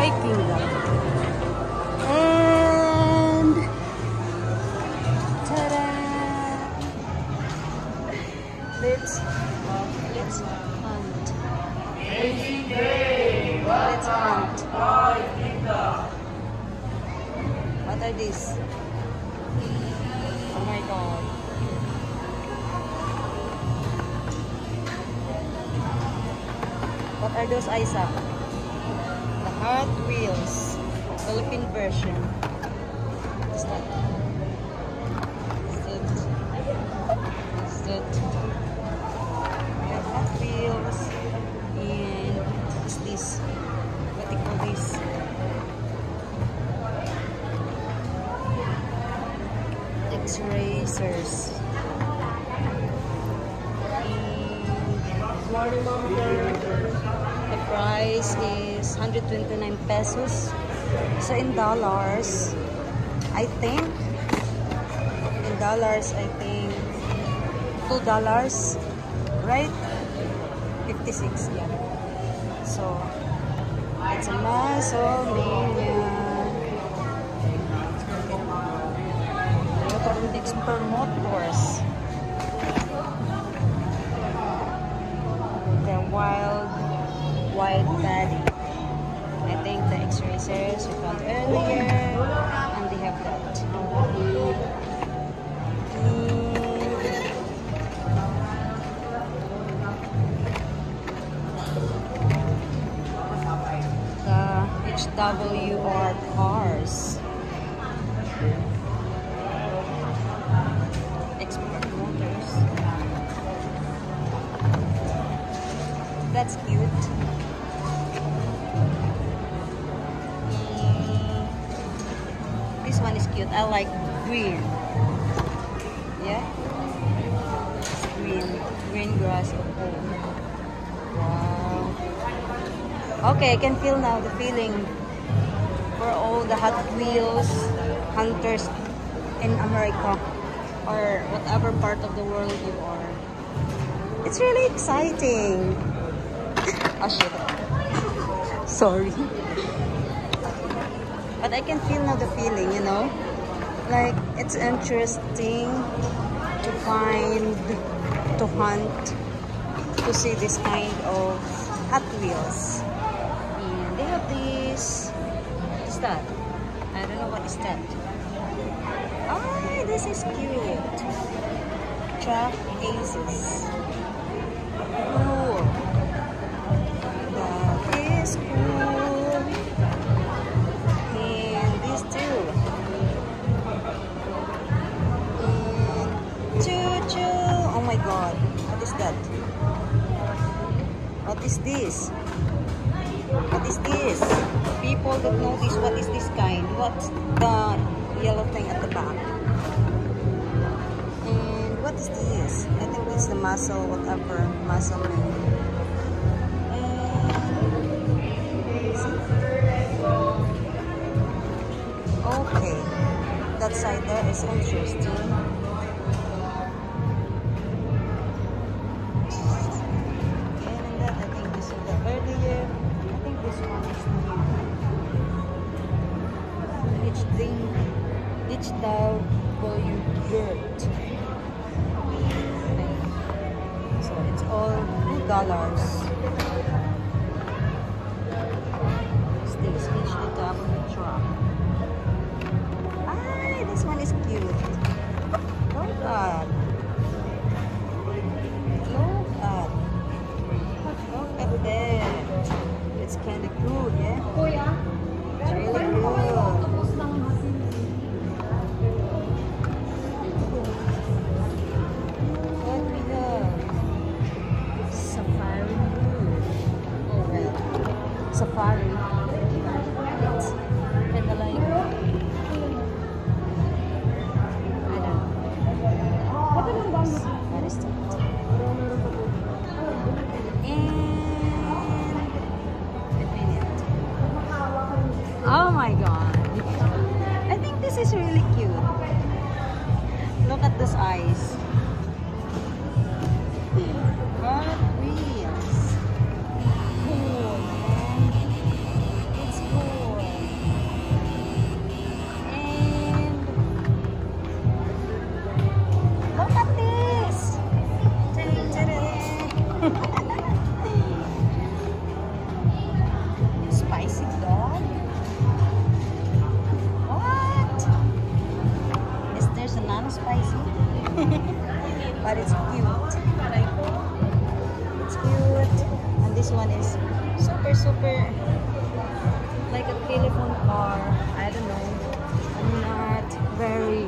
Toy Kingdom. And ta-da! Let's hunt. Let's hunt. What are these? Oh my god. What are those, Isaac? The Hot Wheels Philippine version. What's that? Is it? We have Hot Wheels. And what's this? What do you call this? X-Racers. The price is 129 pesos. So in dollars, I think $2, right? 56, yeah. So it's a Musclemania. Expert Motors. The Wild Body. I think the X-Racers we found earlier, and they have that. The HWR cars. Expert Motors. That's cute. This one is cute. I like green. Yeah? It's green grass of home. Wow. Okay, I can feel now the feeling for all the Hot Wheels hunters in America or whatever part of the world you are. It's really exciting. Oh shit. Sorry. But I can feel now the feeling, you know? Like, it's interesting to hunt, to see this kind of Hot Wheels. And they have this, what is that? I don't know what is that. Oh, this is cute. Track Aces. Cool. That is cool. And these two. And choo-choo. Oh my god. What is that? What is this? What is this? People that know this, what is this kind? What's the yellow thing at the back? And what is this? I think it's the muscle, whatever, muscle man. Okay, that side there is interesting. And that, I think this is the earlier. I think this one is new. Each W dirt. So it's all $2. This HW truck. Ah, this one is cute. Look at. Look at that. It's kind of cool, yeah? It's really cool. What we have? Safari Blue. Oh well. Safari. It's kind of like, I don't know. What is that? Oh my god. I think this is really cute. Look at those eyes. Hot Wheels. Cool, man. It's cool. this one is super, super like a telephone car. I don't know. I'm not very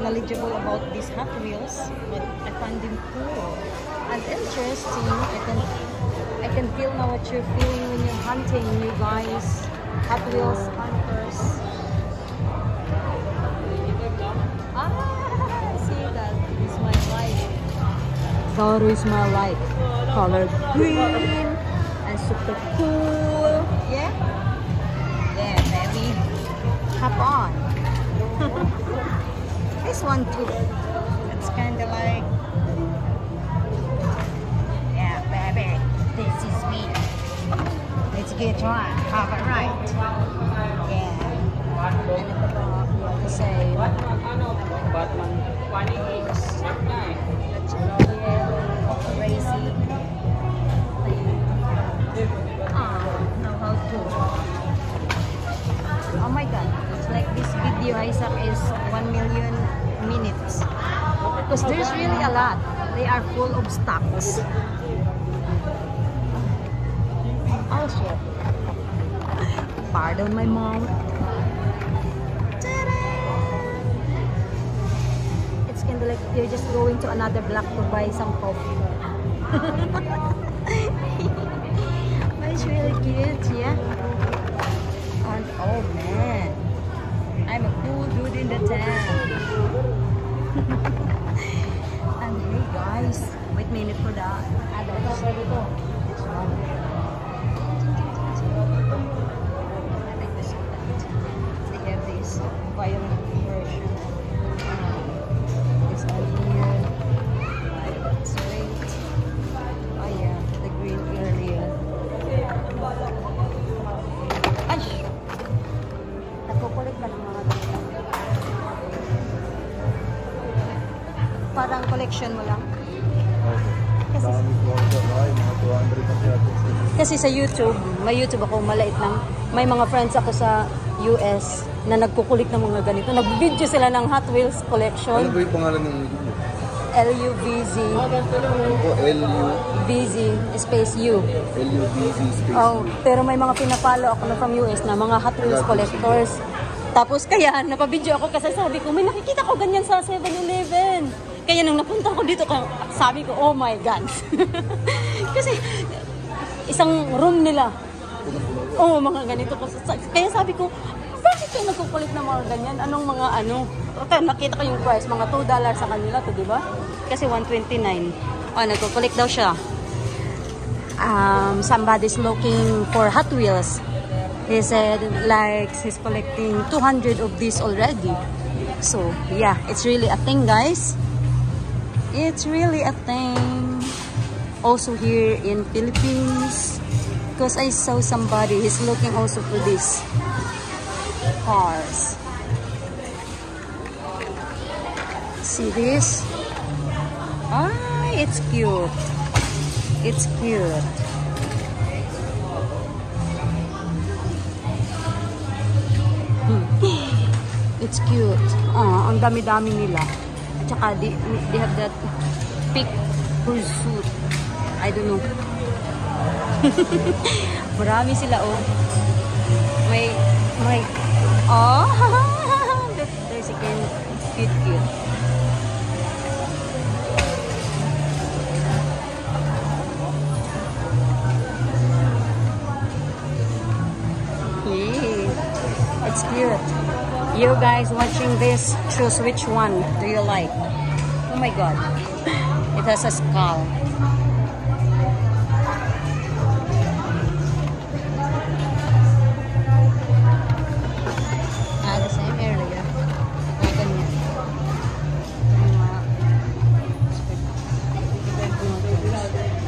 knowledgeable about these Hot Wheels, but I find them cool and interesting. I can feel now what you're feeling when you're hunting, you guys. Hot Wheels hunters. See that is my light. That is my light. Colored green and super cool. Yeah? Yeah, baby. Hop on. This one too. It's kind of like, yeah, baby. This is me. Let's get one. Have a right. Yeah. And at the back, the same. Batman. Crazy thing. Know how to. Oh my god. It's like this video, Isaac, is 1 million minutes. Because there's really a lot. They are full of stocks. Oh shit. Pardon my mom. It's kind of like you're just going to another block to buy some coffee. But it's really cute, yeah. And oh man, I'm a cool dude in the town. And hey guys, wait a minute for that. This one. I think this is that. They have this violent version. This one here. It's great. Oh yeah, the green area. Ay! Nagkukulit ka ng mga ganito. Parang collection mo lang. Kasi sa YouTube, may YouTube ako, malait lang. May mga friends ako sa US na nagkukulit ng mga ganito. Nag-video sila ng Hot Wheels collection. Ano ba yung pangalan ng YouTube? LUVZ. LUVZ space U. LUVZ space U. Oh, pero may mga pinapalo ako na from US na mga Hot Wheels collectors. Tapos kaya, napabidyo ako kasi sabi ko, may nakikita ko ganyan sa 7-Eleven. Kaya nung napunta ko dito, sabi ko, oh my God. Kasi, isang room nila. Oh, mga ganito. Kaya sabi ko, bakit yung nagkukulit na mga ganyan? Anong mga ano? Nakita ko yung price, mga $2 sa kanila to, di ba? Kasi $129. Oh, nagkukulit daw siya. Somebody's looking for Hot Wheels. He said, like, he's collecting 200 of these already. So, yeah, it's really a thing, guys. It's really a thing. Also here in Philippines. Because I saw somebody, he's looking also for these cars. See this? Ah, it's cute. It's cute. It's cute. Ang dami-dami nila. At saka they have that pink pursuit. I don't know. Marami sila, oh. May oh, there's again cute. Yeah, it's cute. You guys watching this, choose which one do you like? Oh my God, it has a skull. The same area.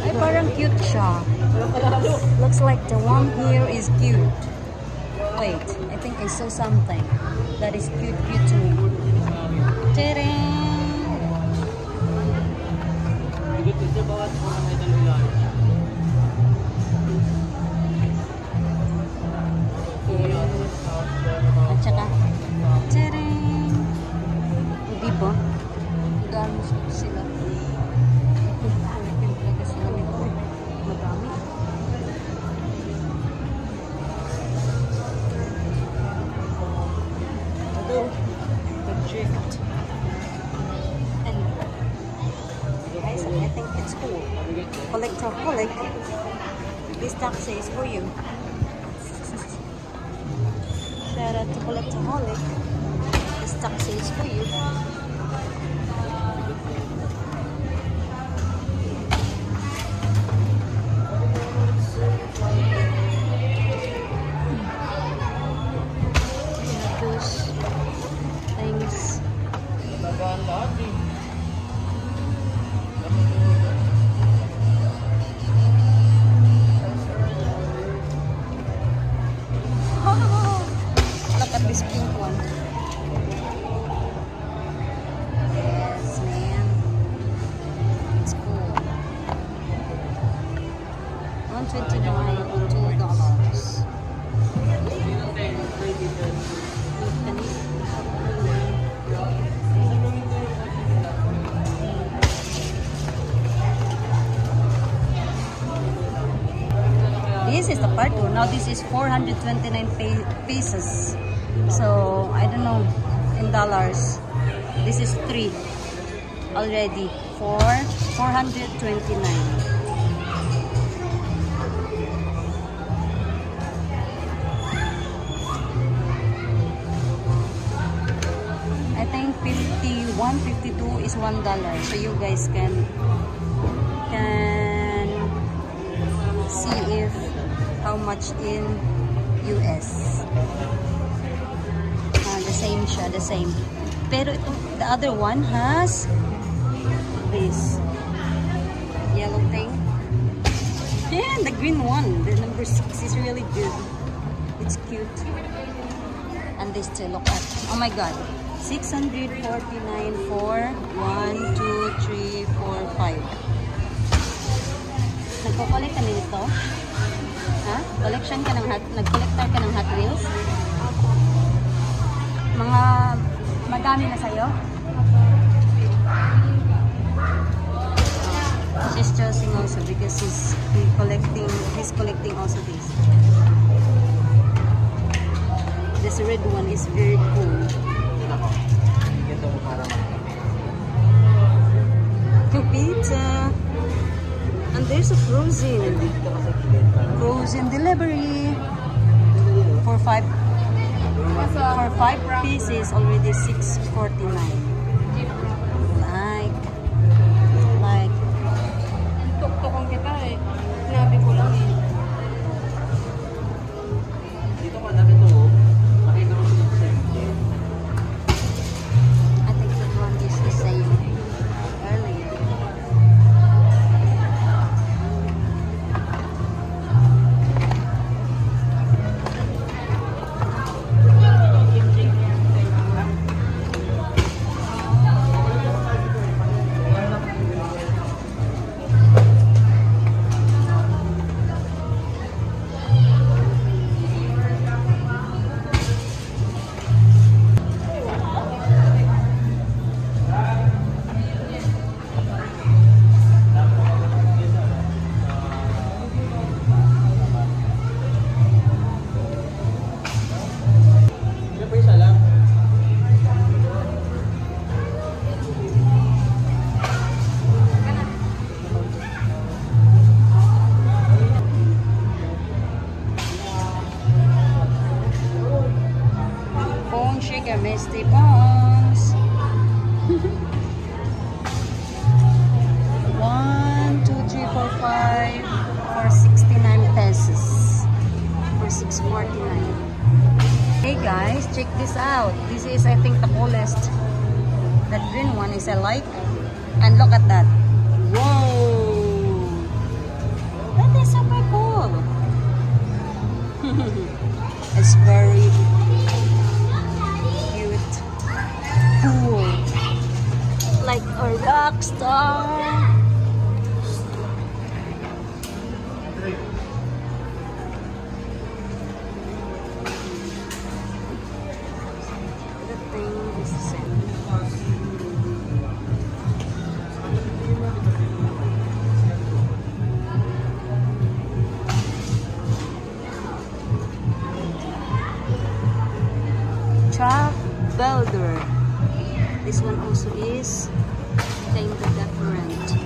Ay, parang cute siya. Looks like the one here is cute. Wait, I think I saw something that is cute to me. Ta-da! At saka, ta-da! O, diba? Gano'n sila. school. Collectaholic. This taxi is for you. Shout out to Collectaholic. This taxi is for you. Those things. Look at this pink one. Yes, man. It's cool. $129, $2. This is the part 2. Now this is 429 pesos. So I don't know in dollars. This is 3 already for 429. I think 51, 52 is $1. So you guys can see if how much in US. The same siya, the same. Pero ito, the other one has this yellow thing. Yeah, the green one, the number 6 is really good. It's cute. And this too, look at. Oh my god. 649 for 1, 2, 3, 4, 5. Nagko-collect ka nito? Ha? Collection ka ng nag-collector ka ng Hot Wheels? Mga madami na sa'yo? She's choosing also because he's collecting also this. This red one is very cool. Pizza. And there's a frozen delivery for 5 pieces already $6.49. Like tuktukong kita eh. Sinabi ko lang eh. Dito ka namin to. Makita mo sa same. I think that one is the same earlier. Sugar Misty Bones. 1, 2, 3, 4, 5 for 69 pesos for 6.49. Hey guys, check this out. This is, I think, the coolest. That green one is I like. And look at that. Whoa! That is super cool. It's very cool, like a rock star. The thing is the same. Traveler. This one also is kind of different.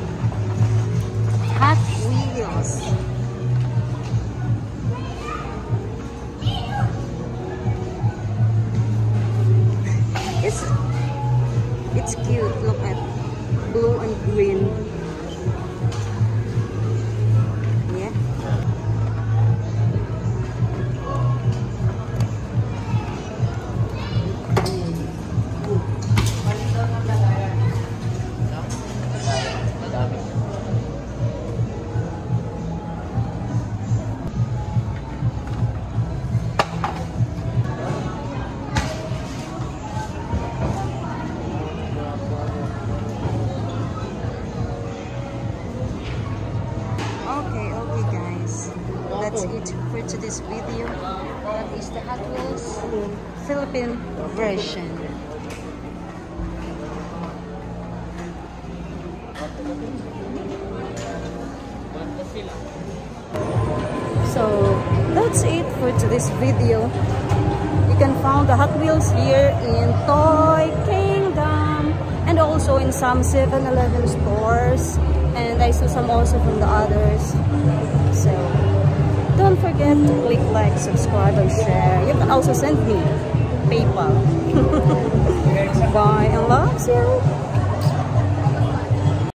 that's it for today's video. That is the Hot Wheels Philippine version. So that's it for today's video. You can find the Hot Wheels here in Toy Kingdom and also in some 7-Eleven stores, and I saw some also from the others. So don't forget to click like, subscribe, and share. You can also send me PayPal. Bye and loves you.